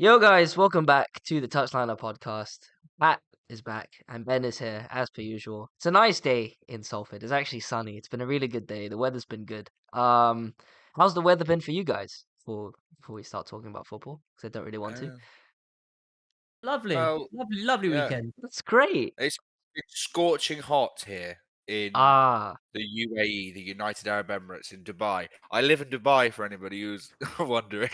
Yo, guys, welcome back to the Touchliner Podcast. Matt is back and Ben is here as per usual. It's a nice day in Salford. It's actually sunny. It's been a really good day. The weather's been good. How's the weather been for you guys before we start talking about football? Because I don't really want to. Uh, Lovely, well, lovely yeah, weekend. That's great. it's scorching hot here in Ah, the UAE, the United Arab Emirates, in Dubai. I live in Dubai for anybody who's wondering.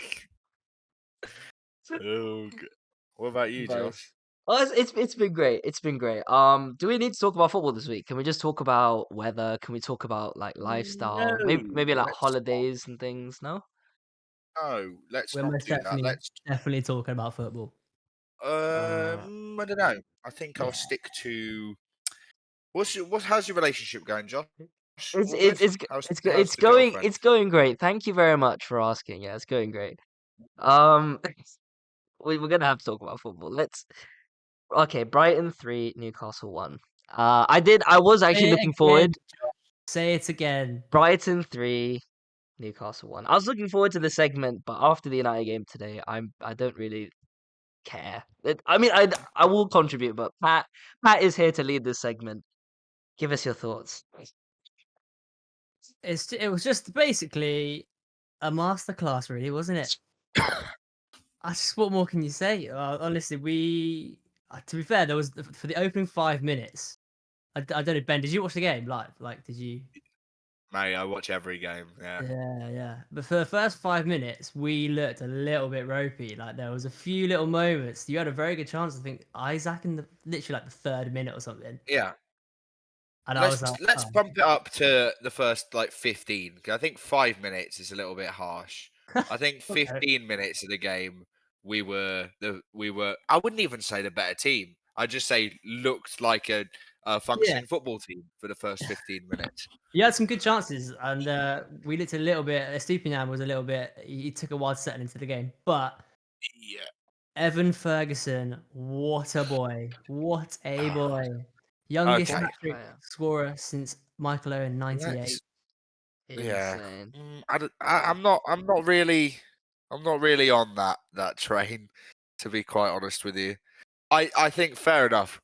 Oh, what about you, nice. Josh? Oh, it's been great. It's been great. Do we need to talk about football this week? Can we just talk about weather? Can we talk about like No, lifestyle? Maybe like let's not. holidays and things? No. No, let's We're not most do that. definitely definitely talking about football. Uh, I don't know. I think I'll Yeah. stick to. How's your relationship going, Josh? It's All it's good? it's How's it's go- how's it's the going girlfriend? it's going great. Thank you very much for asking. Yeah, it's going great. We're gonna have to talk about football. Okay, Brighton 3, Newcastle 1. I was actually Say it looking again. forward. Say it again. Brighton 3, Newcastle 1. I was looking forward to the segment, but after the United game today, I don't really care. I mean, I will contribute, but Pat is here to lead this segment. Give us your thoughts. It was just basically a masterclass, really, wasn't it? What more can you say? Honestly, to be fair, there was for the opening 5 minutes. I don't know, Ben. Did you watch the game live? Like, did you? Mate, I watch every game. Yeah. Yeah. But for the first 5 minutes, we looked a little bit ropey. Like there was a few little moments. You had a very good chance. I think Isaac in the literally like the third minute or something. Yeah. And I was Let's like, let's oh. bump it up to the first 15. 'Cause I think 5 minutes is a little bit harsh. I think Okay. 15 minutes of the game we were I wouldn't even say the better team. I'd just say looked like a Yeah, functioning football team for the first 15 minutes. you had some good chances, and we looked a little bit. Estupinian was a little bit. He took a while to settle into the game, but Yeah. Evan Ferguson, what a boy! What a boy! Youngest Okay. hat Great trick player. scorer since Michael Owen '98. Let's yeah. Insane. I'm not really on that train, to be quite honest with you. I think fair enough.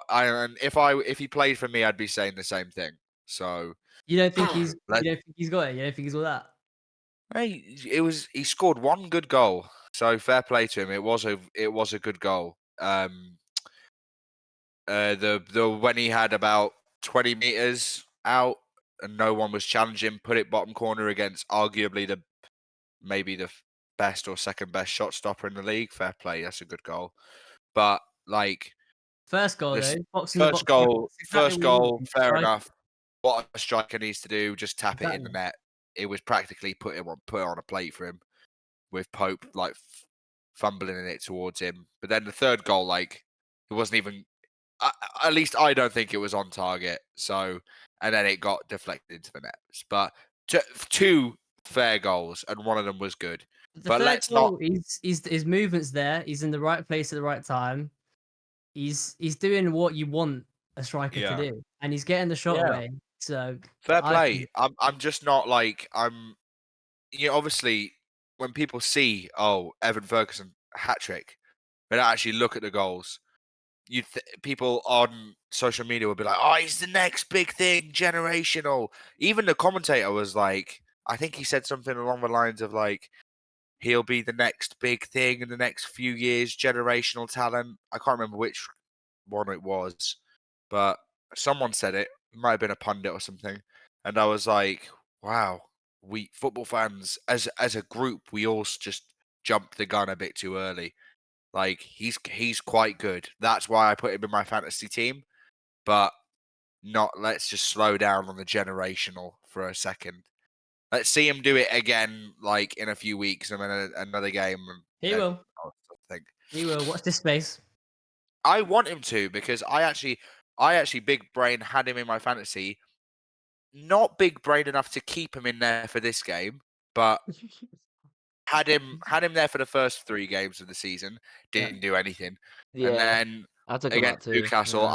And if he played for me, I'd be saying the same thing. So You don't think he's? let You don't think he's got it? You don't think he's all that? hey, he scored one good goal. So fair play to him. It was a good goal. The when he had about 20 meters out and no one was challenging, put it bottom corner against arguably maybe the best or second best shot stopper in the league. Fair play. That's a good goal. But like First goal this though, box in the first box. Yeah, goal, that's exactly first what you goal, want. fair Strike enough. What a striker needs to do, just tap it in the exactly. net. It was practically put on a plate for him, with Pope fumbling in it towards him. But then the third goal, like it wasn't even. At least I don't think it was on target. So, and then it got deflected into the nets. But two fair goals, and one of them was good. The But third let's not. goal, his movement's there. He's in the right place at the right time. He's doing what you want a striker to Yeah, do, and he's getting the shot yeah, away. So fair I play. think I'm just not like I'm. Obviously, when people see Evan Ferguson hat trick, they don't actually look at the goals. People on social media will be like, "Oh, he's the next big thing, generational." Even the commentator was like, I think he said something along the lines of like, "He'll be the next big thing in the next few years, generational talent." I can't remember which one it was, but someone said it. It might have been a pundit or something, and I was like, "Wow, we football fans as a group, we all just jumped the gun a bit too early." Like he's quite good. That's why I put him in my fantasy team. But not let's just slow down on the generational for a second. Let's see him do it again, like in a few weeks and then another game. he And will. I'll think He will. Watch this space. I want him to because I actually big brain had him in my fantasy. Not big brain enough to keep him in there for this game, but had him there for the first 3 games of the season. Yeah. Didn't do anything, and Yeah, then I took him out against too. Newcastle, Yeah.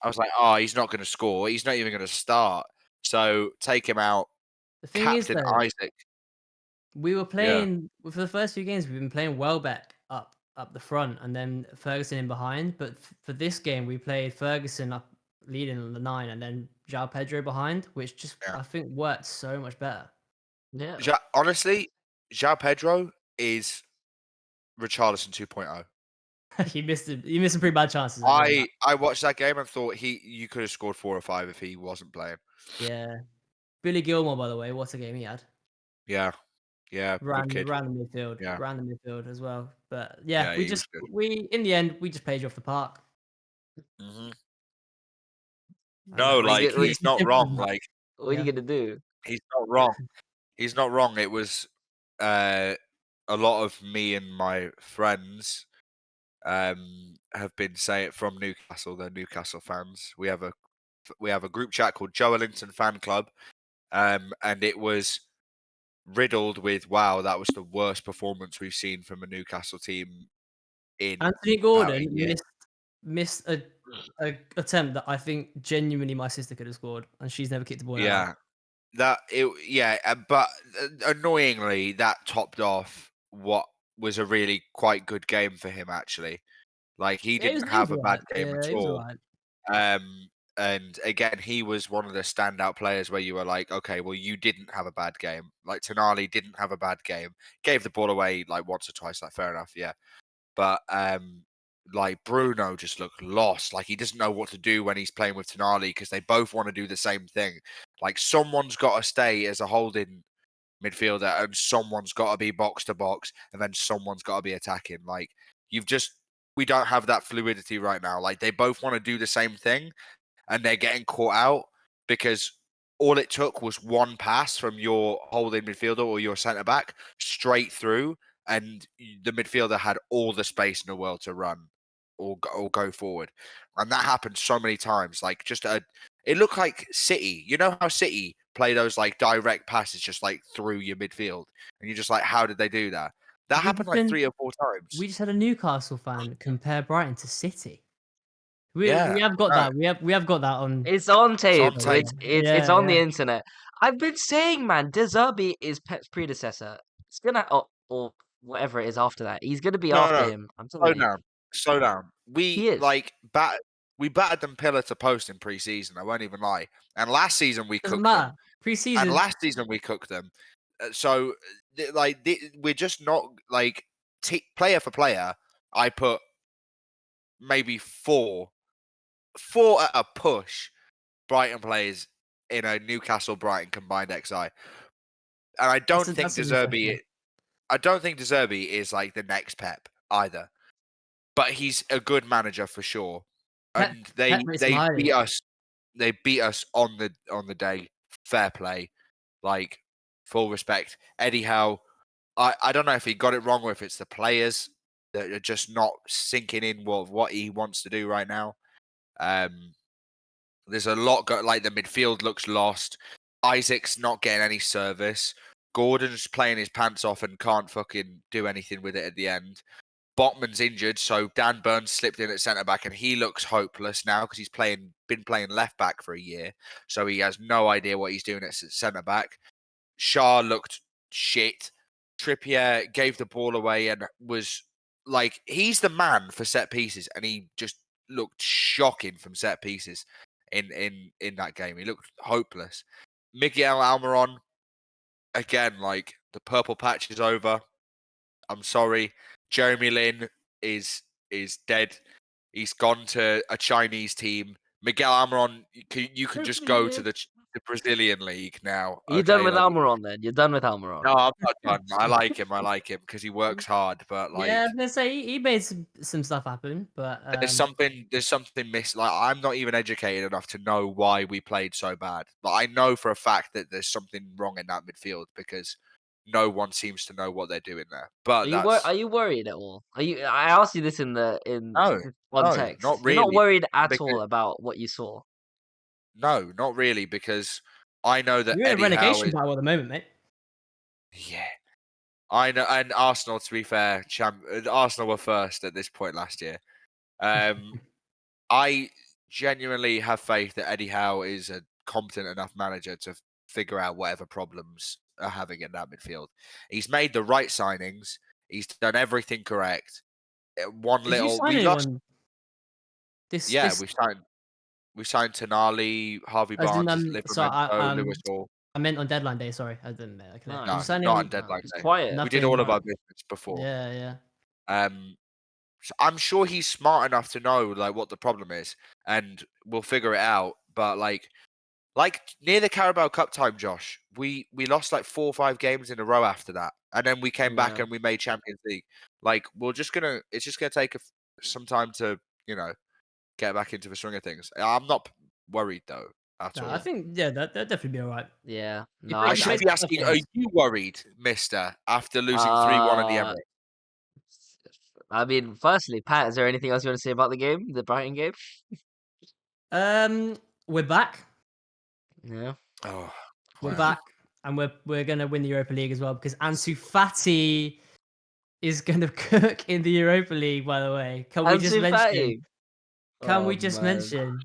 I was like, oh, he's not going to score. He's not even going to start. So take him out. The thing is Captain though, Isaac. we were Yeah. playing for the first few games. We've been playing Welbeck up the front, and then Ferguson in behind. But for this game, we played Ferguson up leading on the 9, and then João Pedro behind, which just Yeah. I think worked so much better. Yeah. Honestly, João Pedro is Richarlison 2.0. He missed some pretty bad chances. I get that. I watched that game and thought you could have scored 4 or 5 if he wasn't playing. Yeah. Billy Gilmore, by the way, what a game he had. Yeah, good kid. Ran the midfield. Yeah. Ran the midfield as well. But Yeah, we he was good. in the end we just played you off the park. Mhm. And No, What are you like gonna- he's not wrong. Like What are you gonna do? he's not wrong. He's not wrong. It was a lot of me and my friends have been saying from Newcastle. They're Newcastle fans. We have a group chat called Joelinton Fan Club, and it was riddled with wow, that was the worst performance we've seen from a Newcastle team in Anthony about a Gordon year. missed a attempt that I think genuinely my sister could have scored, and she's never kicked a ball out. But annoyingly, that topped off what was a really quite good game for him. Actually, like he Yeah, didn't have a bad game at he was all. alright. And again, he was one of the standout players where you were like, okay, well, you didn't have a bad game. Like Tonali didn't have a bad game. Gave the ball away like once or twice. Like fair enough, yeah. But like Bruno just looked lost. Like he doesn't know what to do when he's playing with Tonali because they both want to do the same thing. Like someone's got to stay as a holding midfielder and someone's got to be box to box and then someone's got to be attacking. Like we don't have that fluidity right now. Like they both want to do the same thing and they're getting caught out because all it took was one pass from your holding midfielder or your centre back straight through, and the midfielder had all the space in the world to run or go forward, and that happened so many times. Like it looked like City. You know how City play those like direct passes just like through your midfield, and you're just like, how did they do that? That happened like 3 or 4 times. We just had a Newcastle fan compare Brighton to City. We Yeah, have got no. that. We have got that on. It's on tape. on tape. It's on the internet. I've been saying, man, De Zerbi is Pep's predecessor. It's gonna or whatever it is after that. He's gonna be after him. I'm Slow telling you. down. Slow down. He is. We battered them pillar to post in pre-season. I won't even lie. And last season we Doesn't cooked matter. them. Pre-season. And last season we cooked them. We're just not like player for player. I put maybe four at a push. Brighton players in a Newcastle Brighton combined XI, and I don't think De Zerbi. I don't think De Zerbi is like the next Pep either, but he's a good manager for sure. And they beat us. They beat us on the day. Fair play, like full respect. Eddie Howe. I don't know if he got it wrong or if it's the players that are just not sinking in what he wants to do right now. There's a lot like the midfield looks lost. Isaac's not getting any service. Gordon's playing his pants off and can't fucking do anything with it at the end. Botman's injured, so Dan Burns slipped in at centre back, and he looks hopeless now because he's been playing left back for a year, so he has no idea what he's doing at centre back. Shaw looked shit. Trippier gave the ball away and was like, he's the man for set pieces, and he just looked shocking from set pieces in that game. He looked hopeless. Miguel Almiron, again, like the purple patch is over. I'm sorry. Jeremy Lin is dead. He's gone to a Chinese team. Miguel Almiron, you can just go to the Brazilian league now. You're done with Almiron then. You're done with Almiron. No, I'm not done. I like him because he works hard. But like, yeah, I was gonna say he made some stuff happen, but there's something missed. Like, I'm not even educated enough to know why we played so bad. But I know for a fact that there's something wrong in that midfield because no one seems to know what they're doing there. But are you worried at all? I asked you this in context. not really. You're not worried at all about what you saw. No, not really, because I know that you're in a Eddie relegation Howe battle at the moment, mate. Yeah, I know. And Arsenal, to be fair, Arsenal were first at this point last year. I genuinely have faith that Eddie Howe is a competent enough manager to figure out whatever problems are having in that midfield. He's made the right signings. He's done everything correct. One Did you little, sign we lost. anyone? This Yeah, this we signed Tonali, Harvey as in Barnes, so Livramento, Lewis Hall. I meant on deadline day. Sorry, I didn't make that clear. Did you No, Nice. sign not anyone? on deadline It's day. quiet. We did Nothing all of our like business before. yeah. So I'm sure he's smart enough to know like what the problem is, and we'll figure it out. But like near the Carabao Cup time, Josh, we lost like 4 or 5 games in a row after that, and then we came back Yeah. and we made Champions League. Like it's just gonna take some time to get back into the swing of things. I'm not worried though at No, all. I think that'd definitely be all right. Yeah. You No, I based- should based be on asking, are performance. you worried, Mister, after losing 3-1 in the uh, Emirates? I mean, firstly, Pat, is there anything else you want to say about the game, the Brighton game? We're back. Yeah. Oh, We're wow. back, and we're gonna win the Europa League as well because Ansu Fati is gonna cook in the Europa League. By the way, can we just Ansu mention? Fati. Can Oh we just man. mention?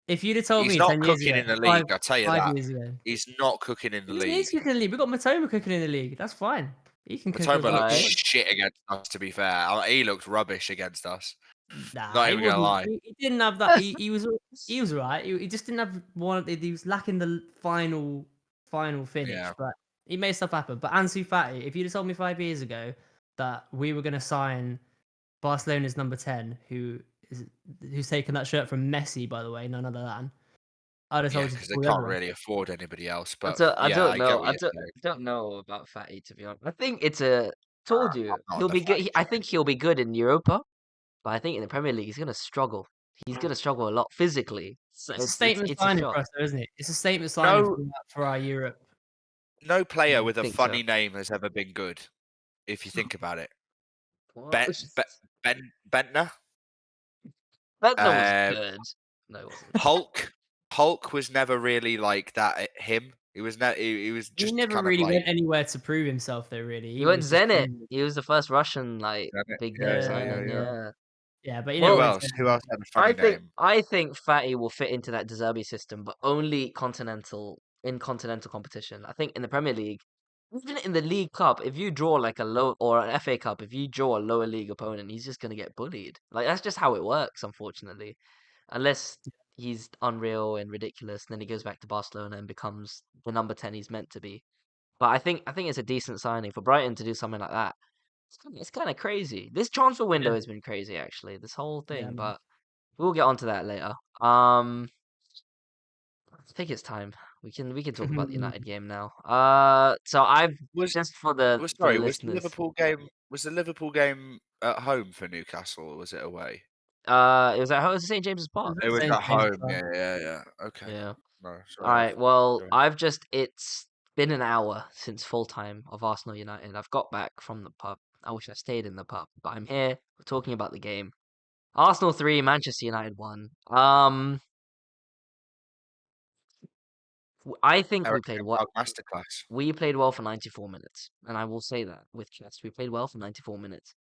If you'd have told He's me not 10 years cooking ago, in the league, I'll tell you 5 that. years ago, He's not cooking in the he's league. cooking in the league. We got Matoma cooking in the league. That's fine. He can cook as Matoma well. looked Right. shit against us, to be fair. He looked rubbish against us. Nah, Not he even gonna wasn't. lie. He didn't have that. He was alright. He just didn't have one. He was lacking the final finish, Yeah. but he made stuff happen. But Ansu Fati, if you'd have told me 5 years ago that we were going to sign Barcelona's number 10, who's taken that shirt from Messi, by the way, none other than, I'd have Yeah, told you because they to can't everyone. really afford anybody else. I But don't, I yeah, don't I get know. what you're saying. don't know about Fatty, to be honest. I think it's a told I'm you not he'll on the be good. Fatty I train. think he'll be good in Europa, but I think in the Premier League he's gonna struggle. He's gonna struggle a lot physically. So It's a it's statement it's a signing shock. for us, though, isn't it? It's a statement signing No, for our Europe. no player I with a think so. funny name has ever been good. If you think about it, What? Bentner, Bentner was uh, good. No, it wasn't. Hulk was never really like that. Him, he was he was He just never kind of really like went anywhere to prove himself, though. Really, He he went was just Zenit. He was the first Russian big name yeah, signing. Yeah. yeah. But he never Who Well, went else? to. Who else had a funny name? I think Fatty will fit into that De Zerbi system, but only continental competition. I think in the Premier League, even in the League Cup, if you draw like a low or an FA Cup, if you draw a lower league opponent, he's just gonna get bullied. Like that's just how it works, unfortunately. Unless he's unreal and ridiculous, then he goes back to Barcelona and becomes the number 10 he's meant to be. But I think it's a decent signing for Brighton to do something like that. It's kind of crazy. This transfer window Yeah, has been crazy, actually. This whole yeah, thing, man. but we'll get onto that later. I think it's time. We can talk about the United game now. So I've Was just for the sorry, was the listeners. Liverpool game at home for Newcastle, or was it away? It was at home. It was St James's It Park. was It was St. at James' home. Park. Yeah. Okay. Yeah. No, All sorry. right. Well, Sorry. it's been an hour since full time of Arsenal United. I've got back from the pub. I wish I stayed in the pub, but I'm here. We're talking about the game. Arsenal 3, Manchester United 1. I think Eric Ten Hag masterclass. we played well for 94 minutes, and I will say that with chest. We played well for 94 minutes.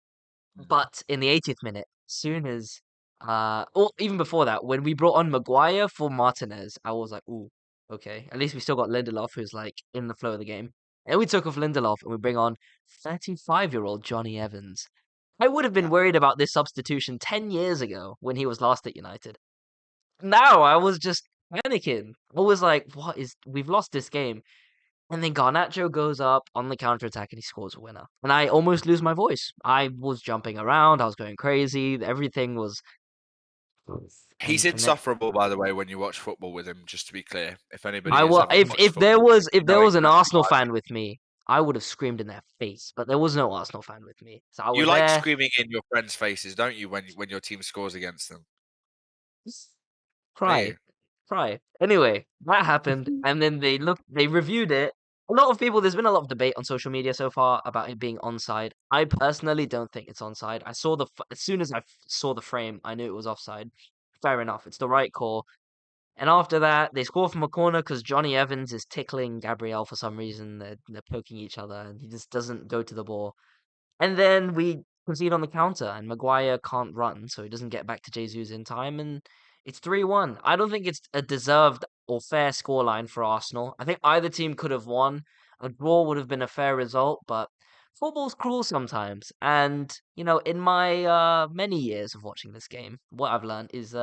But in the 80th minute, soon as or even before that, when we brought on Maguire for Martinez, I was like, ooh, okay. At least we still got Lindelof, who's like in the flow of the game. And we took off Lindelof and we bring on 35-year-old Johnny Evans. I would have been Yeah. worried about this substitution 10 years ago when he was last at United. Now I was just panicking. I was like, we've lost this game. And then Garnacho goes up on the counter-attack and he scores a winner. And I almost lose my voice. I was jumping around. I was going crazy. Everything was... He's And then insufferable, by the way, when you watch football with him. Just to be clear, if anybody I has will... ever watched If there football, was you know an exactly Arsenal what I mean. fan with me, I would have screamed in their face. But there was no Arsenal fan with me. So I You was like there. screaming in your friends' faces, don't you, when your team scores against them? Cry. Anyway, that happened, and then they reviewed it. A lot of people, there's been a lot of debate on social media so far about it being onside. I personally don't think it's onside. I saw as soon as I saw the frame, I knew it was offside. Fair enough, it's the right call. And after that, they score from a corner because Johnny Evans is tickling Gabriel for some reason. They're poking each other, and he just doesn't go to the ball. And then we concede on the counter, and Maguire can't run, so he doesn't get back to Jesus in time, and it's 3-1. I don't think it's a deserved or fair scoreline for Arsenal. I think either team could have won. A draw would have been a fair result, but football's cruel sometimes. And, in my many years of watching this game, what I've learned is,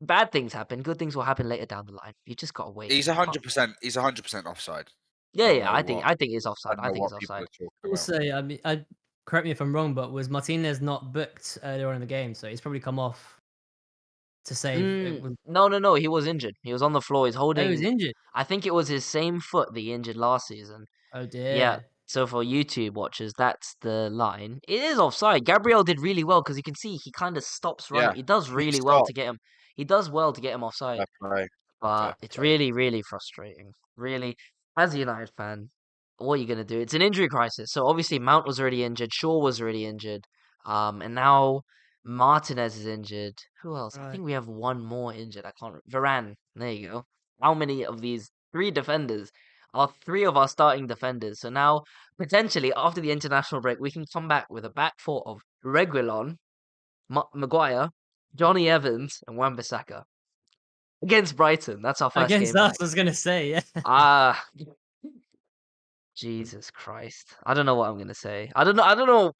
bad things happen. Good things will happen later down the line. You just got to wait. He's You can't. 100%. He's 100% offside. Yeah, I yeah. know I think it's I offside. I know think what it's people offside. are talking about. Also, I mean, correct me if I'm wrong, but was Martinez not booked earlier on in the game? So he's probably come off to save. No. He was injured. He was on the floor. He's Oh, he was holding. injured. I think it was his same foot that he injured last season. Oh Yeah. dear. So for YouTube watchers, that's the line. It is offside. Gabriel did really well because you can see he kind of stops running. Yeah, He does he really well to stopped. get him. He does well to get him offside. Fair play. But Fair it's play. really, really frustrating. Really, as a United fan, what are you gonna do? It's an injury crisis. So obviously Mount was already injured, Shaw was already injured, and now Martinez is injured. Who else? I Right. think we have one more injured. I can't. Varane. There you go. How many of these three defenders are three of our starting defenders? So now potentially after the international break, we can come back with a back four of Reguilon, Maguire, Johnny Evans, and Wan-Bissaka. Against Brighton. That's our first Against game us, back. I was gonna say, yeah. Ah, Jesus Christ. I don't know what I'm gonna say. I don't know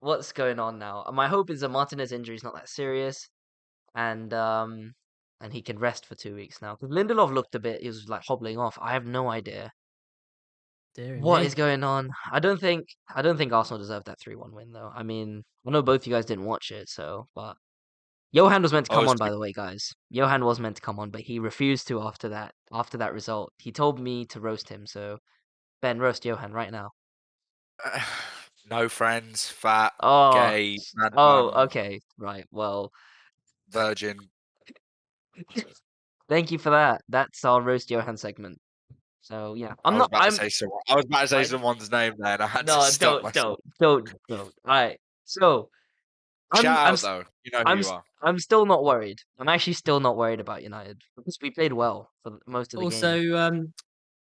what's going on now. My hope is that Martinez injury is not that serious and he can rest for 2 weeks now. Because Lindelof looked a bit, he was like hobbling off. I have no idea Dear what is me. going on. I don't think Arsenal deserved that 3-1 win though. I mean, I know both you guys didn't watch it, but Johan was meant to I come was on, by the way, guys. Johan was meant to come on, but he refused to after that result. He told me to roast him, so Ben, roast Johan right now. no friends, fat, Oh, gay, man bun, okay, right. Well, virgin. thank you for that. That's our roast Johan segment. So yeah, I'm I was not. about to say someone. I was about to say Right. someone's name there, and I had to No, stop don't, myself. don't. All right. So Shout I'm out though. You know who you are. I'm still not worried. I'm actually still not worried about United because we played well for most of the game.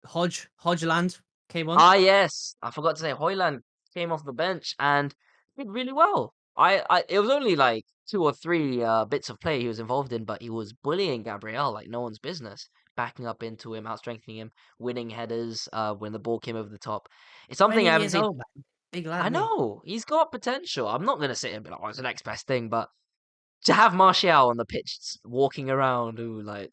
Also, Hodgland came on. Ah, yes. I forgot to say Hoyland came off the bench and did really well. It was only like 2 or 3 bits of play he was involved in, but he was bullying Gabriel like no one's business, backing up into him, outstrengthening him, winning headers when the ball came over the top. It's something I 20 haven't years seen. old, man. Big lad, I mate. know he's got potential. I'm not gonna sit here and be like, "Oh, it's the next best thing," but to have Martial on the pitch walking around, who like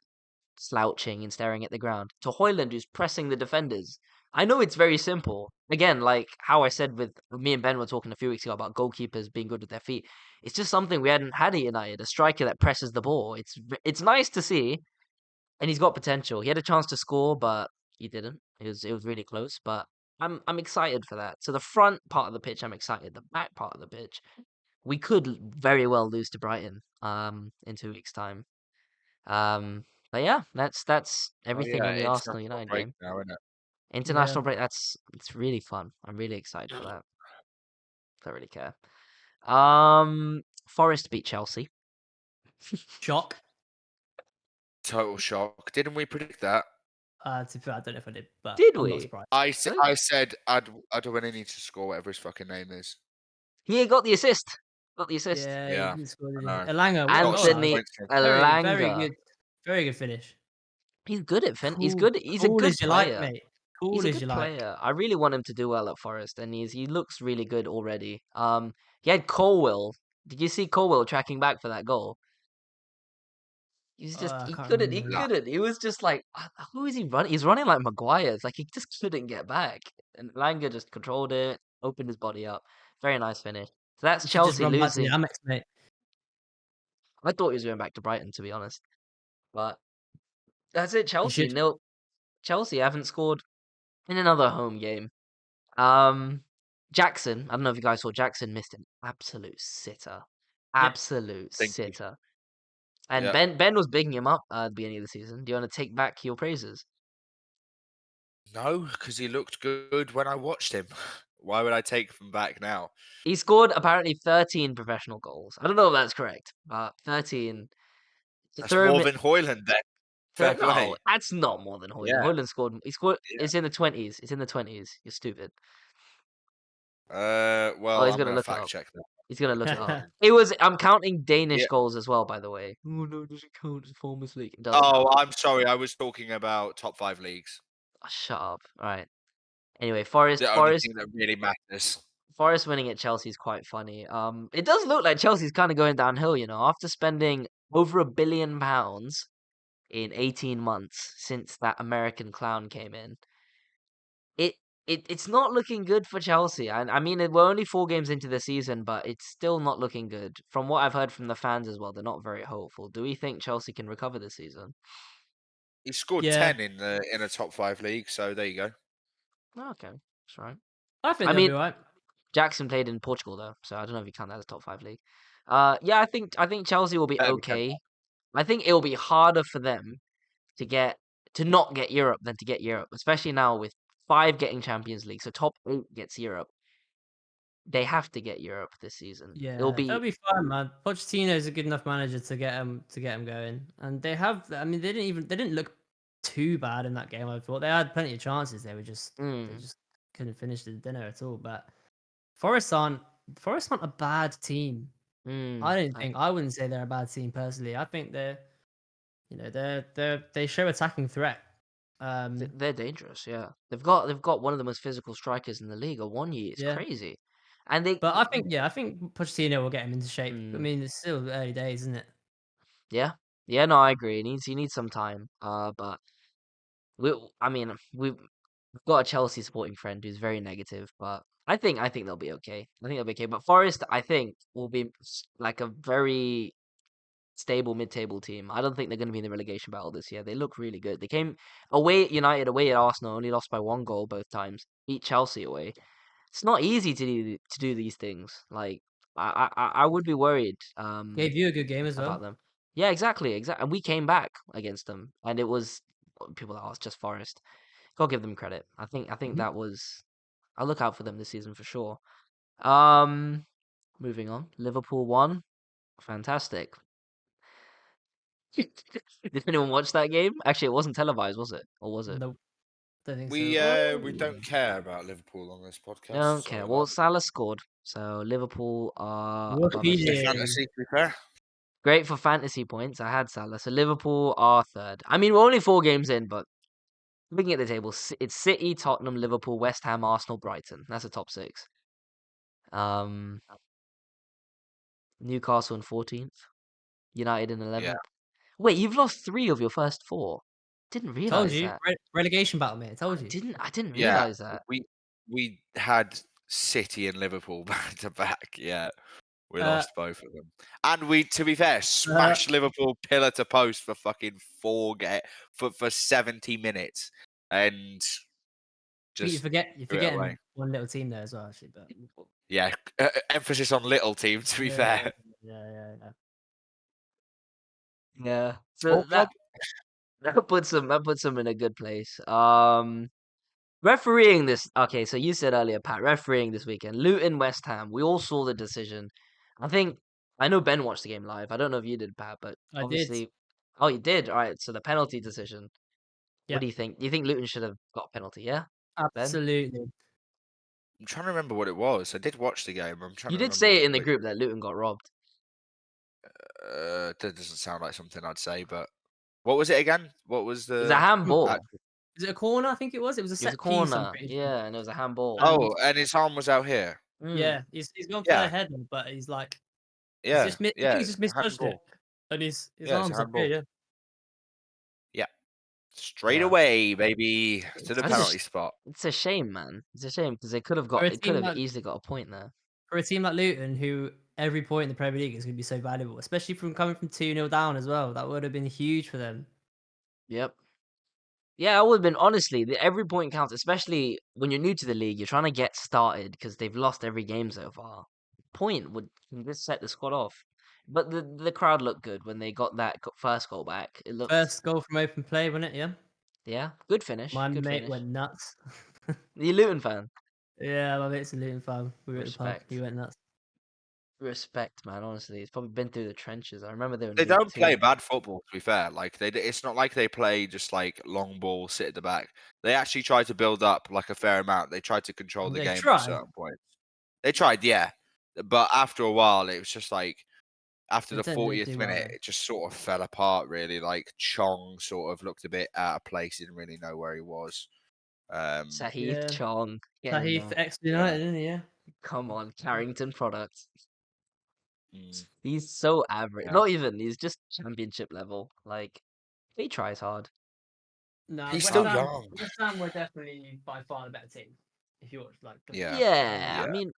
slouching and staring at the ground, to Hoyland who's pressing the defenders. I know it's very simple. Again, like how I said with me and Ben were talking a few weeks ago about goalkeepers being good with their feet. It's just something we hadn't had at United. A striker that presses the ball. It's nice to see, and he's got potential. He had a chance to score, but he didn't. It was really close. But I'm excited for that. So the front part of the pitch, I'm excited. The back part of the pitch, we could very well lose to Brighton in 2 weeks' time. But yeah, that's Oh everything yeah, on the Arsenal international United break game. now, isn't it? Yeah. International break. It's really fun. I'm really excited for that. Don't really care. Forest beat Chelsea. Shock. Total shock. Didn't we predict that? To be fair, I don't know if I did, but Did I'm not we? surprised. Really? I said Adwini needs to score whatever his fucking name is. He got the assist. Got the assist. Yeah, Yeah, he scored. I know. Elanga, what a goal! That was. Anthony Very Elanga. good. Very good finish. He's good at He's Cool. good. He's a Cool good as you like, player. mate. He's Cool a as good you like. player. I really want him to do well at Forest, and he looks really good already. He had Colwill. Did you see Colwill tracking back for that goal? He's just I he can't couldn't. He remember. couldn't. He was just like, who is he running? He's running like Maguire. It's like he just couldn't get back, and Langer just controlled it, opened his body up. Very nice finish. So that's You should just Chelsea run back to the losing. Amex, mate. I thought he was going back to Brighton, to be honest, but that's it. You Chelsea should. nil. Chelsea haven't scored in another home game. Jackson, I don't know if you guys saw Jackson missed an absolute sitter. Yep. Absolute Thank you. sitter. And Yeah. Ben was bigging him up at the beginning of the season. Do you want to take back your praises? No, because he looked good when I watched him. Why would I take them back now? He scored apparently 13 professional goals. I don't know if that's correct, but 13. That's more than Hoyland then. Fair play. No, that's not more than Hoyland. Yeah. Hoyland scored. He scored. Yeah. It's in the 20s. It's in the 20s. You're stupid. Well, he's I'm gonna gonna look it fact up. check that. He's gonna look it up. It was. I'm counting Danish Yeah. goals as well, by the way. Oh no, does it count as Farmers League? It doesn't. Oh, I'm sorry. I was talking about top 5 leagues. Oh, shut up. All right. Anyway, Forest The only thing that really matters. Forest winning at Chelsea is quite funny. It does look like Chelsea's kind of going downhill, after spending over £1 billion in 18 months since that American clown came in. It's not looking good for Chelsea. I mean, we're only 4 games into the season, but it's still not looking good. From what I've heard from the fans as well, they're not very hopeful. Do we think Chelsea can recover this season? He scored Yeah. 10 in a top 5 league, so there you go. Oh, okay, that's right. I think I they'll mean, be right. Jackson played in Portugal though, so I don't know if you count that as top 5 league. Yeah, I think Chelsea will be Better be careful. okay. I think it will be harder for them to not get Europe than to get Europe, especially now with 5 getting Champions League. So top 8 gets Europe. They have to get Europe this season. It'll Yeah, they'll be be fine, man. Pochettino is a good enough manager to get them going, and they have. I mean, they didn't look too bad in that game. I thought they had plenty of chances. They just couldn't finish the dinner at all. But Forest aren't a bad team. I don't think. I wouldn't say they're a bad team personally. I think they show attacking threat. they're dangerous. Yeah, they've got one of the most physical strikers in the league. Awonyi, it's Yeah. crazy, and they. But I think Pochettino will get him into shape. I Mm, mean, it's still early days, isn't it? yeah, yeah. No, I agree. He needs some time. But we've got a Chelsea supporting friend who's very negative, but I think they'll be okay. I think they'll be okay. But Forest, I think, will be like a very stable mid-table team. I don't think they're going to be in the relegation battle this year. They look really good. They came away at United, away at Arsenal, only lost by 1 goal both times. Beat Chelsea away. It's not easy to do these things. Like I would be worried Gave you a good game as about well. them. Yeah, exactly. And we came back against them, and it was people that it's just Forest. Gotta give them credit. I think Mhm. that was. I'll look out for them this season for sure. Um, moving on. Liverpool won. Fantastic. Did anyone watch that game? Actually, it wasn't televised, was it? Or was it? Nope, don't think so. We Oh, don't care about Liverpool on this I podcast. don't Sorry care. about Well, that. Salah scored, so Liverpool are above Great everyone. Repeating. fantasy, to be fair. Great for fantasy points. I had Salah, so Liverpool are third. I mean, we're only 4 games in, but looking at the table, it's City, Tottenham, Liverpool, West Ham, Arsenal, Brighton. That's the top 6. Um, Newcastle in 14th, United in Yeah. 11th. Wait, you've lost 3 of your first 4. Didn't Told realize you, that. relegation battle, mate. I told you. I didn't Yeah. realize that. We had City and Liverpool back to back. Yeah. We lost both of them. And we, to be fair, smashed Liverpool pillar to post for fucking for 70 minutes. And You're just forgetting away. one little team there as well, actually. But Yeah. Emphasis on little team, to be fair. yeah. Yeah. So Small club? that puts them in a good place. Refereeing this. Okay, so you said earlier, Pat, refereeing this weekend. Luton, West Ham. We all saw the decision. I know Ben watched the game live. I don't know if you did, Pat, but I did. obviously. Oh, you did. All right. So the penalty decision. Yeah, What do you think? Do you think Luton should have got a penalty? Yeah, Ben. absolutely. I'm trying to remember what it was. I did watch the game. I'm trying You to did remember say it in the which. group that Luton got robbed. That doesn't sound like something I'd say, but what was it again? What was It was a the handball. actual... Is it a corner? I think it was. It was a It was a set piece. I'm corner. pretty sure. Yeah, and it was a handball. Oh, and his arm was out here. Yeah, he's gone for Yeah. the head, but he's like, Yeah, I think he's just misjudged it, and his arms up here. Yeah. Yeah, straight Yeah. away, baby, to the That's penalty spot. It's a shame, man. It's a shame because they could have For a it could team have like- easily got a point there. For a team like Luton, who every point in the Premier League is going to be so valuable, especially from coming from 2-0 down as well, that would have been huge for them. Yep. Yeah, I would have been honestly. Every point counts, especially when you're new to the league. You're trying to get started because they've lost every game so far. Point would just set the squad off. But the crowd looked good when they got that first goal back. It looked First goal from open play, wasn't it? Yeah. yeah, good finish. My good mate finish. went nuts. The Luton fan. Yeah, my mate's a Luton fan. We were at the pub. Respect. He went nuts. Respect, man. Honestly, it's probably been through the trenches. I remember they were. in They League don't play Two. bad football, to be fair. Like it's not like they play just like long ball, sit at the back. They actually try to build up like a fair amount. They tried to control the They game tried. at certain points. They tried, yeah, but after a while, it was just like after They the didn't 40th do minute, well. it just sort of fell apart. Really, like Chong sort of looked a bit out of place. Didn't really know where he was. Sahith Yeah. Chong. Tahith ex United, isn't he? Yeah. Come on, Carrington product. Mm, He's so average. yeah. Not even. He's just championship level. Like, he tries hard. No, He's West still Ham. young. West Ham were definitely by far the better team. If you watch like the Yeah. Yeah, I Yeah. mean,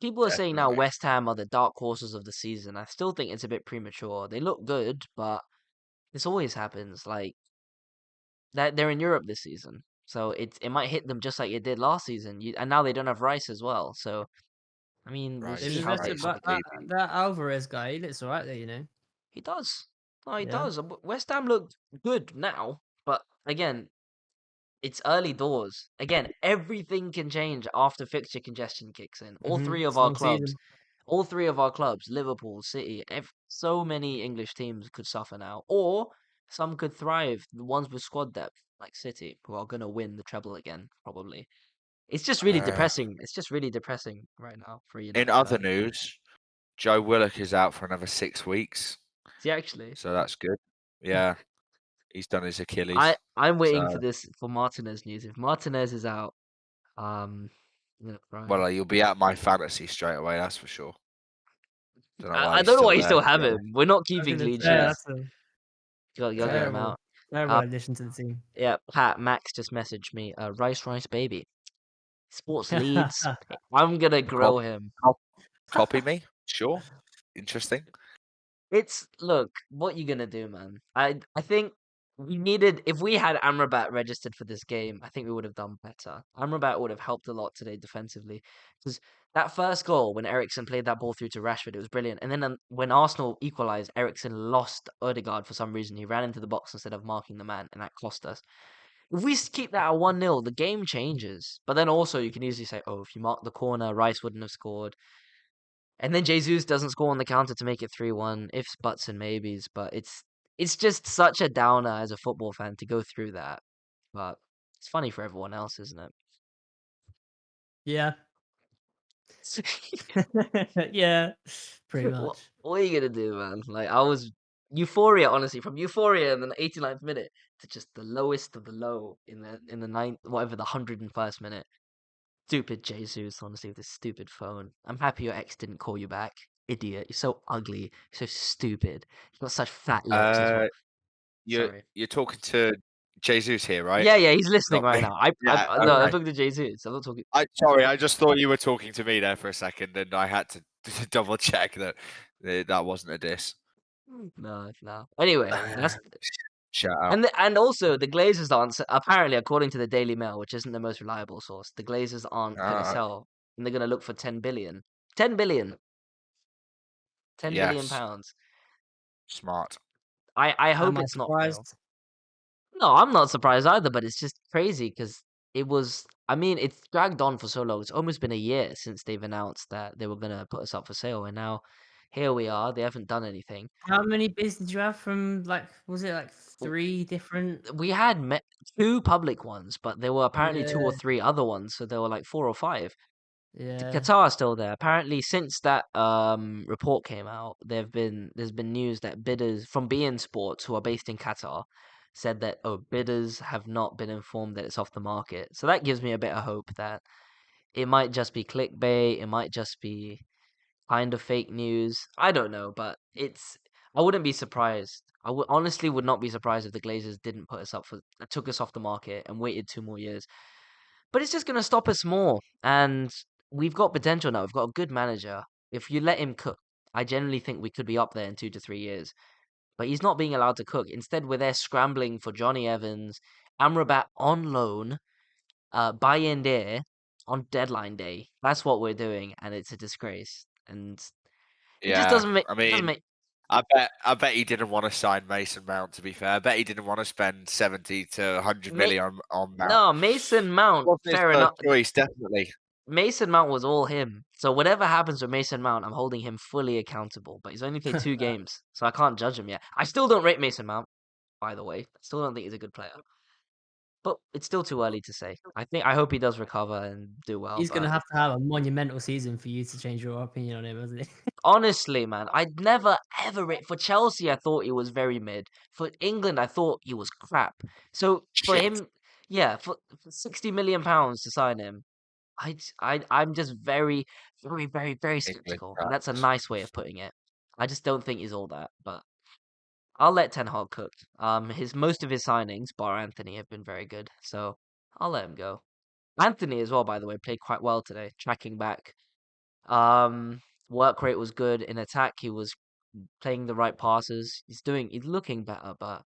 people are saying now Definitely. West Ham are the dark horses of the season. I still think it's a bit premature. They look good, but this always happens. Like that, they're in Europe this season, so it might hit them just like it did last season. And now they don't have Rice as well. So I mean, we'll Right. they've see how they invested, Rice, but how baby. that Alvarez guy, he looks alright there, he does. No, he Yeah. does. West Ham look good now, but again, it's early doors. Again, everything can change after fixture congestion kicks in. It's a long season. All three of our clubs, Liverpool, City, so many English teams could suffer now, or some could thrive. The ones with squad depth, like City, who are going to win the treble again, probably. It's just really Uh, depressing. It's just really depressing right now for a in United other fan. news, Joe Willock is out for another 6 weeks, See, actually, so that's good. Yeah, he's done his Achilles. I'm waiting So, for Martinez news. If Martinez is out, I'm gonna cry. well, you'll be at my fantasy straight away. That's for sure. Don't know why I he's don't know still why you there. still have Yeah. him. We're not I was keeping gonna clean say Yeah. sheets. that's a You gotta get him terrible, out. terrible Uh, addition to the team. yeah, Pat Max just messaged me. Rice baby. Sports leads. I'm gonna grill Cop- him. Copy me? Sure. Interesting. Look, what you gonna do, man? I think we needed if we had Amrabat registered for this game, I think we would have done better. Amrabat would have helped a lot today defensively because that first goal when Eriksen played that ball through to Rashford, it was brilliant. And then when Arsenal equalised, Eriksen lost Odegaard for some reason. He ran into the box instead of marking the man, and that cost us. If we keep that at 1-0, the game changes. But then also you can easily say, oh, if you mark the corner, Rice wouldn't have scored. And then Jesus doesn't score on the counter to make it 3-1. Ifs, buts, and maybes. But it's just such a downer as a football fan to go through that. But it's funny for everyone else, isn't Yeah. it? Yeah. Pretty what, much. what are you gonna do, man? Like I was euphoria, honestly, from euphoria in the 89th minute to just the lowest of the low in the ninth, whatever, the 101st minute. Stupid Jesus, honestly, with this stupid phone. I'm happy your ex didn't call you back. Idiot. You're so ugly. You're so stupid. You've got such fat lips as well. You're Sorry. you're talking to Jesus here, right? Yeah, he's listening Not right me. now. Yeah. No, I'm Okay. talking to Jesus. I'm not talking. Sorry, I just thought you were talking to me there for a second, and I had to double check that that wasn't a diss. No. Anyway, that's Shout out. and also the Glazers aren't apparently, according to the Daily Mail, which isn't the most reliable source, the Glazers aren't gonna Uh, sell, and they're gonna look for 10 billion. 10 billion. 10 billion yes, pounds. smart. I Am hope I it's not real. surprised? No, I'm not surprised either, but it's just crazy because it was. I mean, it's dragged on for so long. It's almost been a year since they've announced that they were gonna put us up for sale, and now here we are. They haven't done anything. How many bids did you have from was it like W- 3 different? We had two public ones, but there were apparently two or Yeah, three other ones, so there were like 4 or 5. yeah. Qatar is still there. Apparently, since that report came out, there's been news that bidders from beIN Sports, who are based in Qatar, said that bidders have not been informed that it's off the market. So that gives me a bit of hope that it might just be clickbait. It might just be kind of fake news. I don't know, but I wouldn't be surprised. Honestly would not be surprised if the Glazers didn't took us off the market and waited 2 more years. But it's just going to stop us more. And we've got potential now. We've got a good manager. If you let him cook, I generally think we could be up there in 2 to 3 years. But he's not being allowed to cook. Instead, we're there scrambling for Johnny Evans, Amrabat on loan, buy-in there on deadline day. That's what we're doing, and it's a disgrace. And it just Yeah, I doesn't mean, make I bet he didn't want to sign Mason Mount. To be fair, I bet he didn't want to spend 70 to 100 ma- million on Mount. no Mason Mount. Wasn't his Fair first enough. choice, definitely. Mason Mount was all him. So whatever happens with Mason Mount, I'm holding him fully accountable. But he's only played 2 games, so I can't judge him yet. I still don't rate Mason Mount, by the way. I still don't think he's a good player. But it's still too early to say. I hope he does recover and do well. He's gonna But have to have a monumental season for you to change your opinion on him, hasn't he? honestly, man, I'd never ever rate for Chelsea. I thought he was very mid. For England, I thought he was crap. So for Shit. him, Yeah, for 60 million pounds to sign him, I'm just very, very, very, very English skeptical, and that's a rats. nice way of putting it. I just don't think he's all that, but I'll let Ten Hag cook. His most of his signings, bar Anthony, have been very good, so I'll let him go. Anthony as well, by the way, played quite well today, tracking back. Um, Work rate was good in attack. He was playing the right passes. He's looking better, but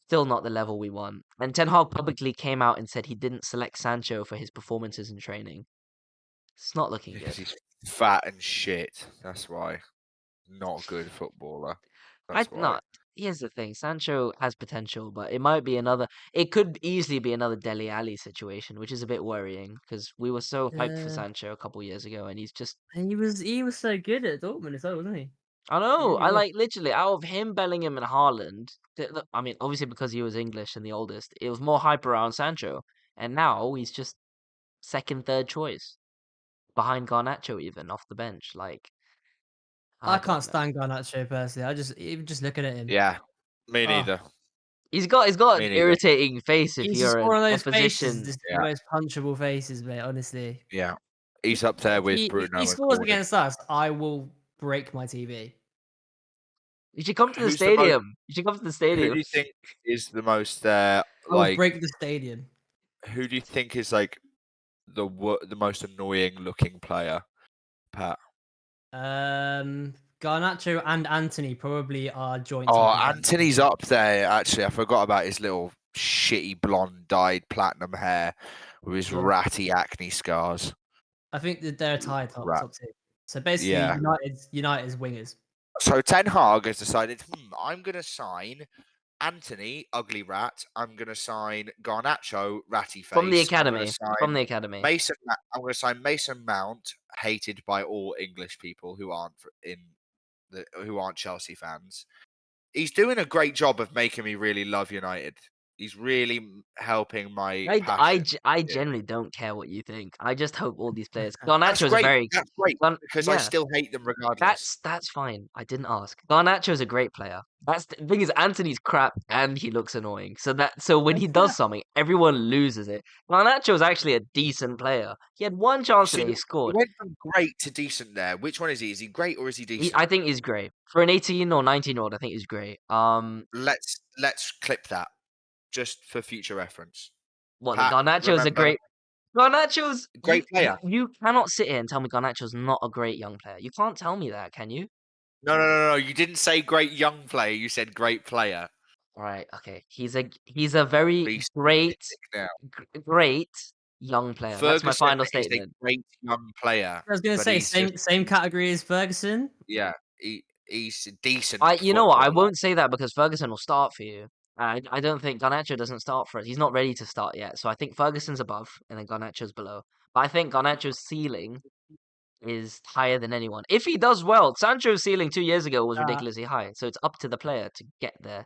still not the level we want. And Ten Hag publicly came out and said he didn't select Sancho for his performances in training. It's not looking Because good. he's fat and shit. That's why. Not a good footballer. I That's why. no. Here's the thing: Sancho has potential, but it might be another. It could easily be another Dele Alli situation, which is a bit worrying because we were so hyped for Yeah, Sancho a couple years ago, and he's just. and he was so good at Dortmund as well, wasn't he? I He know. really I was. like literally out of him, Bellingham, and Haaland. I mean, obviously because he was English and the oldest, it was more hype around Sancho, and now he's just second, third choice behind Garnacho, even off the bench. Like I I don't can't know. stand Garnacho personally. Even just looking at him. Yeah. Me Oh, neither. He's got an Me neither. irritating face if he's just you're an one of those faces, opposition. just the Yeah. most punchable faces, mate. Honestly, Yeah. He's up there if with he Bruno and scores Gordon. against us, I will break my TV. You should come to the Who's the most? stadium. You should come to the Who stadium. do you think is the most? I will Like, break the stadium. who do you think is like the most annoying looking player? Pat. Garnacho and Anthony probably are joint Oh, top of them. Anthony's up there. Actually, I forgot about his little shitty blonde dyed platinum hair with his Yeah. ratty acne scars. I think that they're tied top Rat. top two. So basically, Yeah. United's wingers. So Ten Hag has decided, I'm going to sign Anthony, ugly rat. I'm going to sign Garnacho, ratty face. From the I'm going to academy. sign From the academy. Mason. I'm going to sign Mason Mount, hated by all English people who aren't who aren't Chelsea fans. He's doing a great job of making me really love United. He's really helping my passion. I Yeah. generally don't care what you think. I just hope all these players. That's Garnacho's a great. very. That's great because I Yeah, still hate them regardless. that's fine. I didn't ask. Garnacho's a great player. That's the thing is Anthony's crap and he looks annoying. So when he does something, everyone loses it. Garnacho's actually a decent player. He had one chance So today. He you scored. went from great to decent there. Which one is he? Is he great or is he decent? I think he's great for an 18 or 19-year-old. I think he's great. Let's clip that just for future reference. What the Pat, Garnacho's a remember great. Garnacho's great player. you cannot sit here and tell me Garnacho's not a great young player. You can't tell me that, can you? No. You didn't say great young player. You said great player. All right, okay. He's a very Be great specific now. great young player. That's my Ferguson final is a statement. great young player. I was going to but say he's just same category as Ferguson. yeah. He's a decent. You know what? I footballer. won't say that because Ferguson will start for you. I don't think Garnacho doesn't start for us. He's not ready to start yet. So I think Ferguson's above and then Garnacho's below. But I think Garnacho's ceiling is higher than anyone. If he does well, Sancho's ceiling 2 years ago was Uh, ridiculously high. So it's up to the player to get there.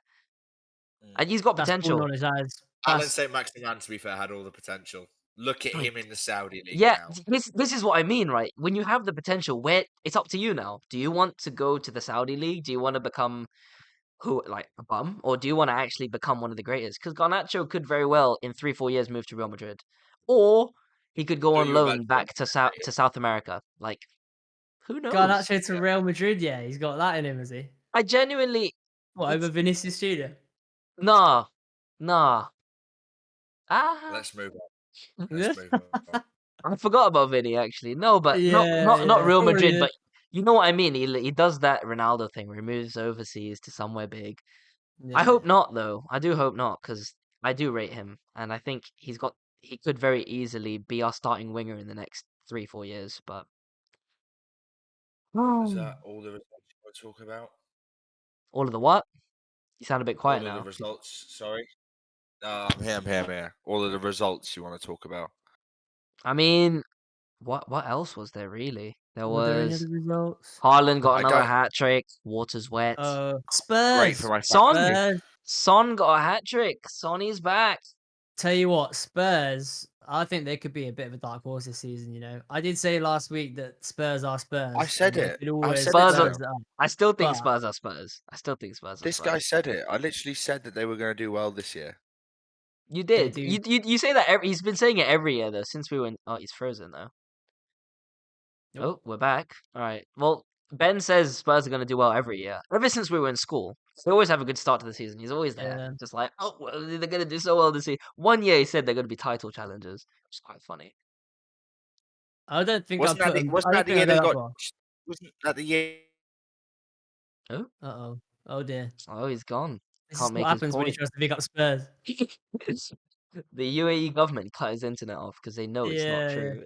Mm. And he's got that's ball potential. knowledge. That's Alan St. Maximin, to be fair, had all the potential. Look at Like, him in the Saudi league yeah, now. this is what I mean, right? When you have the potential, where it's up to you now. Do you want to go to the Saudi league? Do you want to become like a bum, or do you want to actually become one of the greatest? Because Garnacho could very well in 3-4 years move to Real Madrid, or he could go Who are on you about loan to back to South America. Like who knows? Garnacho to Real Madrid. Yeah, he's got that in him, has he? I genuinely, What over Vinicius Junior? nah, nah. Ah, Let's move on. Let's move on. I forgot about Vinny actually. No, but Yeah, not Real probably Madrid, is. but you know what I mean. He does that Ronaldo thing where he moves overseas to somewhere big. I Yeah. hope not, though. I do hope not, because I do rate him, and I think he could very easily be our starting winger in the next 3-4 years. But Is that all the results you want to talk about? all of the what? You sound a bit quiet All of the now. results. Sorry. No, I'm here. All of the results you want to talk about. I mean, what else was there really? There Were there any other was results? Haaland got I another don't. hat trick. Water's wet. Great for Spurs. my Son, fantasy. Spurs. Son got a hat trick. Sonny's back. Tell you what, Spurs. I think they could be a bit of a dark horse this season. You know, I did say last week that Spurs are Spurs. I said and they it. could I always said it Spurs to are. Spurs them. it up. I still think But Spurs are Spurs. I still think Spurs are This guy Spurs. said it. I literally said that they were going to do well this year. You They did. do. You say that he's been saying it every year though since we went. Oh, he's frozen though. Nope. Oh, we're back. All right. Well, Ben says Spurs are going to do well every year. Ever since we were in school, they always have a good start to the season. He's always there, Yeah. just like, oh, well, they're going to do so well this year. One year he said they're going to be title challengers, which is quite funny. I don't think I'd Wasn't that put the, them. wasn't I that don't the think year I'd go they that got? far. Wasn't that the year? Oh, Uh-oh. Oh dear. oh, he's gone. This Can't is what make his happens when he point. tries to pick up Spurs. The UAE government cut his internet off because they know it's not Yeah. true.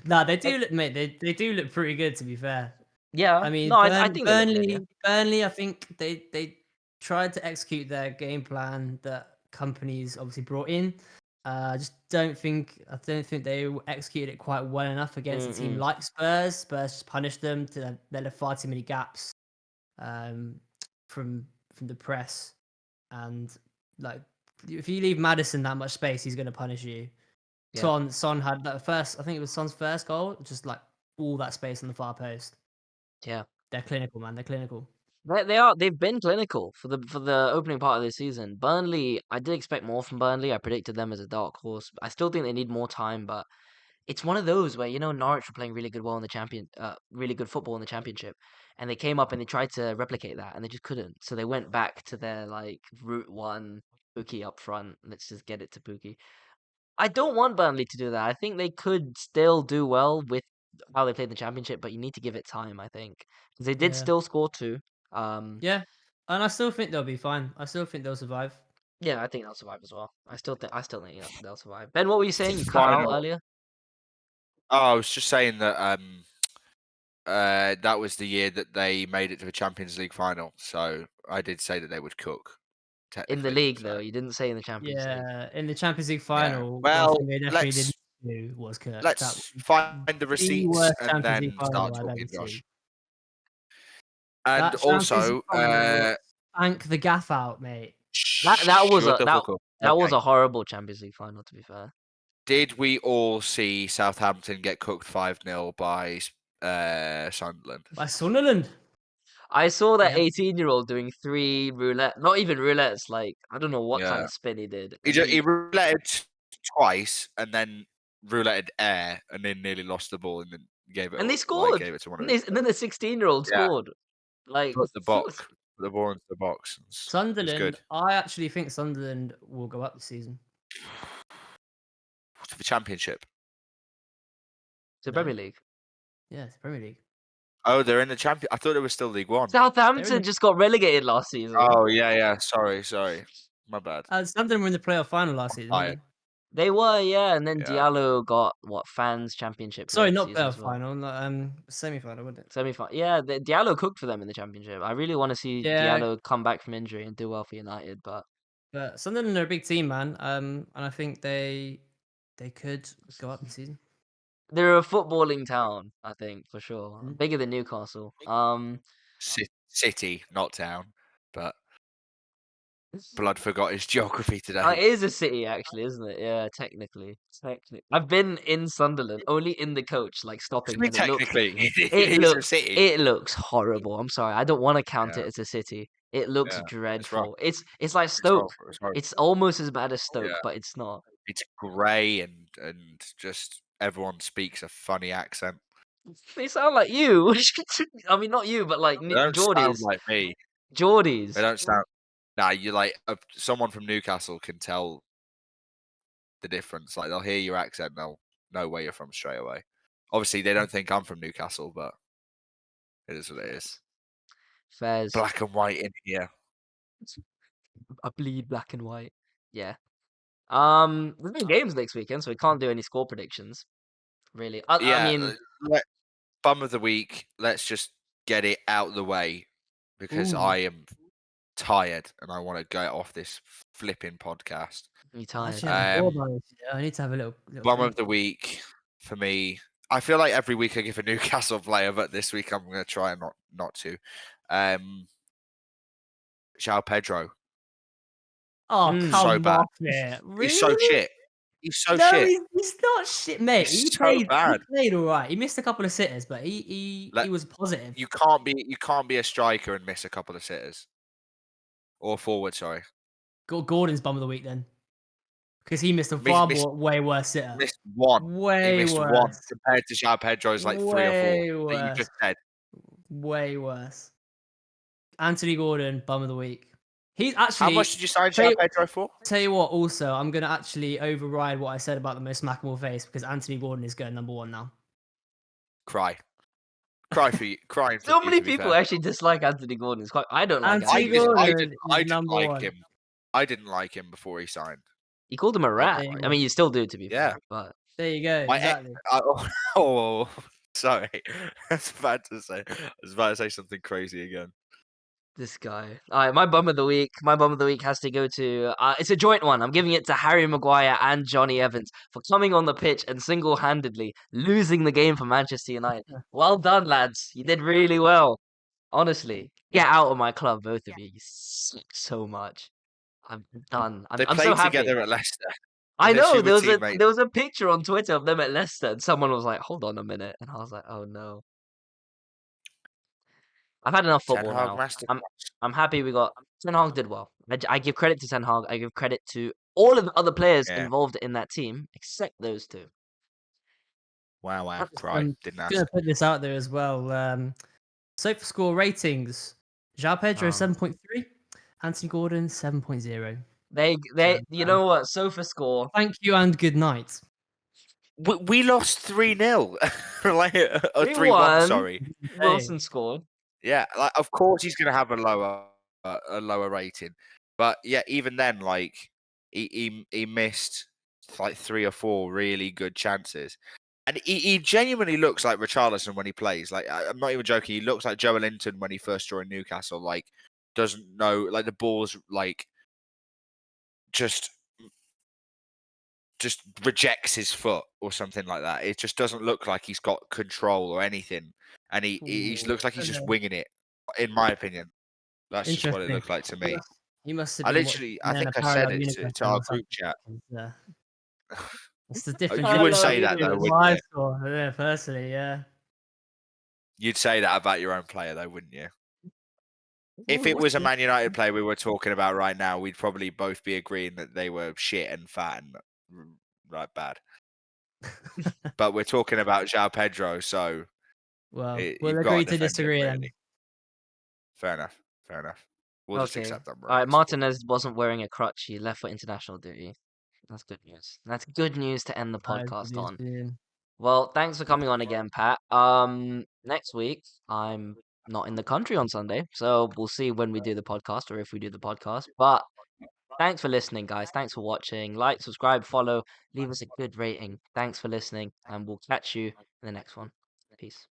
Nah, they do look, mate. They do look pretty good, to be fair. Yeah, I mean, no, I think they look good. Yeah, Burnley. I think they tried to execute their game plan that companies obviously brought in. I don't think they executed it quite well enough against a team Mm-mm. like Spurs. Spurs just punished them to they left far too many gaps um, from the press, and like if you leave Madison that much space, he's going to punish you. yeah. Son had that first. I think it was Son's first goal, just like all that space on the far post. Yeah. They're clinical, man. They're clinical. They are. They've been clinical for the opening part of this season. Burnley, I did expect more from Burnley. I predicted them as a dark horse. I still think they need more time, but it's one of those where Norwich were playing really good football in the championship, and they came up and they tried to replicate that, and they just couldn't. So they went back to their like route one, Pookie up front. Let's just get it to Pookie. I don't want Burnley to do that. I think they could still do well with how they played the championship, but you need to give it time. I think because they did Yeah, still score two. Um, yeah. And I still think they'll be fine. I still think they'll survive. Yeah, I think they'll survive as well. I still think they'll survive. Ben, what were you saying? You cut out Final. earlier. Oh, I was just saying that that was the year that they made it to the Champions League final. So I did say that they would cook. In the Technically, league, so though, you didn't say in the Champions League. Yeah, in the Champions League yeah. final, one Well, thing they definitely didn't do was Kirk. That let's was find the the receipts worst and Champions League then final start I've ever talking, Josh. seen. And That Champions League also, final, spank the gaff out, mate. That was shut a the fuck up. that was Okay. a horrible Champions League final. To be fair, Did we all see Southampton get cooked 5-0 by Sunderland? By Sunderland. I saw that Yep. 18-year-old doing 3 roulette, not even roulettes. Like I don't know what kind Yeah. of spin he did. He And he rouletted twice and then rouletted air and then nearly lost the ball and then gave it. and they Like scored. gave it to one of And, his. and then the 16-year-old Yeah. scored. Like Put the ball into the box. It was Sunderland, good. I actually think Sunderland will go up this season. To the Championship. to No. Premier League. Yeah, it's Premier League. Oh, they're in the champion. I thought it was still League One. Southampton just got relegated last season. Oh yeah. Sorry. My bad. Sunderland were in the playoff final last season. tired. weren't They were, yeah, and then Yeah. Diallo got fans championship. they? Sorry, player not of the season playoff as well. final, semi-final, wasn't it? Semi-final. Yeah, Diallo cooked for them in the championship. I really want to see Yeah. Diallo come back from injury and do well for United, but But Sunderland are a big team, man. And I think they could go up this season. they're a footballing town, I think, for sure. Mm. Bigger than Newcastle. City, not town, but Blood forgot his geography It today. is a city, actually, isn't it? Yeah, technically. I've been in Sunderland, only in the coach, like stopping. And Technically, it is looks, a city. It looks horrible. I'm sorry, I don't want to count Yeah. it as a city. It looks Yeah, it's rough. dreadful. It's like It's Stoke. horrible. It's almost as bad as Stoke, Yeah. but it's not. It's grey and just everyone speaks a funny accent. They sound like you. I mean, not you, but like They don't sound Geordies. like me. Geordies. They don't sound. Nah, you like someone from Newcastle can tell the difference. Like they'll hear your accent, they'll know where you're from straight away. Obviously, they don't think I'm from Newcastle, but it is what it is. Fairs. Black and white in here. I bleed black and white. Yeah. There's no games next weekend, so we can't do any score predictions. Really. I mean, bum of the week. Let's just get it out of the way because Ooh. I am tired and I want to get off this flipping podcast. you tired? Actually, I need to have a little Bum think. of the week for me. I feel like every week I give a Newcastle player, but this week I'm going to try not to. João Pedro. Oh, Mm. come So bad. off it. Really? He's so shit. He's so no, shit. he's not shit, mate. He's He so played. bad. He played all right. He missed a couple of sitters, but he was positive. You can't be a striker and miss a couple of sitters. Or forward, sorry. Gordon's bum of the week then, because he missed a Miss, far miss, way worse sitter. missed one. He Way missed one worse. compared to João Pedro's like 3 or 4 Way that you worse. just said. Way worse. Anthony Gordon, bum of the week. He's How actually. much did you sign Tell João you, Pedro for? tell you what, also, I'm going to actually override what I said about the most smackable face because Anthony Gordon is going number 1 now. Cry for you. Crying for So you, many to be people fair. actually dislike Anthony Gordon. It's quite. I don't like Anthony Anthony Gordon. I Gordon is didn't number like 1. him. I didn't like him before he signed. He called him a rat. there you I go. mean, you still do, to be Yeah. fair. But There you go. My ex- Exactly. oh, sorry. I was about to say something crazy again. this guy. All right, my bum of the week. My bum of the week has to go to. It's a joint one. I'm giving it to Harry Maguire and Johnny Evans for coming on the pitch and single-handedly losing the game for Manchester United. Well done, lads. You did really well. Honestly, get out of my club, both of you. You suck so much. I'm done. They I'm played so happy. together at Leicester. I They know were there was teammates. there was a picture on Twitter of them at Leicester, and someone was like, "Hold on a minute," and I was like, "Oh no." I've had enough Ten football Hag now. master. I'm happy we got Ten Hag did well. I give credit to Ten Hag. I give credit to all of the other players Yeah. involved in that team except those two. Wow. Cry. I'm Didn't going ask. to put this out there as well. SofaScore ratings: João Pedro Oh. 7.3, Anthony Gordon 7.0. They So, you know what? Sofa score. Thank you and good night. We lost 3-0. Like, 3-1, 3-1. sorry. Wilson scored. Yeah, like of course he's going to have a lower rating. But yeah, even then, like he missed like 3 or 4 really good chances. And he genuinely looks like Richarlison when he plays. Like, I'm not even joking. He looks like Joe Linton when he first joined Newcastle. Like, doesn't know, like the ball's like just rejects his foot or something like that. It just doesn't look like he's got control or anything. And he looks like he's just winging it, in my opinion. That's just what it Interesting. looked like to me. He must have I been literally, watching I think a I said parallel it universe to our or group something, chat. 'cause, it's the difference. You would Parallel say that though, universe. wouldn't I you? saw, yeah, personally, yeah. You'd say that about your own player though, wouldn't you? If it was a Man United player we were talking about right now, we'd probably both be agreeing that they were shit and fat and right bad. But we're talking about João Pedro, so Well, you've we'll got agree to to defend him, disagree then. really. Fair enough. We'll just Okay. accept that. All right. Martinez wasn't wearing a crutch. He left for international duty. That's good news. That's good news to end the podcast on. Well, thanks for coming on again, Pat. Next week I'm not in the country on Sunday, so we'll see when we do the podcast or if we do the podcast. But thanks for listening, guys. Thanks for watching. Like, subscribe, follow, leave us a good rating. Thanks for listening, and we'll catch you in the next one. Peace.